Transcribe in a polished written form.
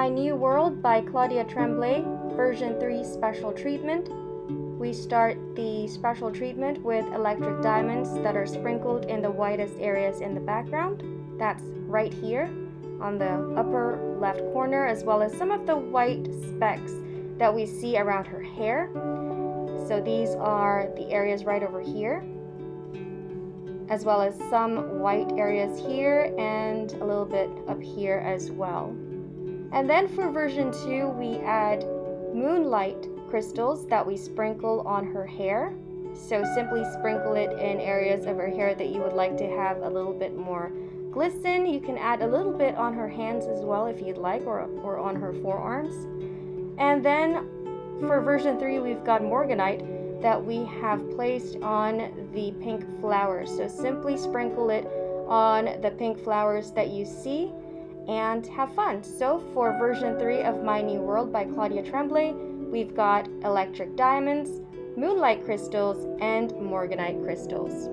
My New World by Claudia Tremblay, version 3 special treatment. We start the special treatment with electric diamonds that are sprinkled in the whitest areas in the background. That's right here on the upper left corner, as well as some of the white specks that we see around her hair. So these are the areas right over here, as well as some white areas here and a little bit up here as well. And then for version 2, we add moonlight crystals that we sprinkle on her hair. So simply sprinkle it in areas of her hair that you would like to have a little bit more glisten. You can add a little bit on her hands as well if you'd like, or on her forearms. And then for version 3, we've got morganite that we have placed on the pink flowers. So simply sprinkle it on the pink flowers that you see and have fun. So for version 3 of My New World by Claudia Tremblay, we've got electric diamonds, moonlight crystals, and morganite crystals.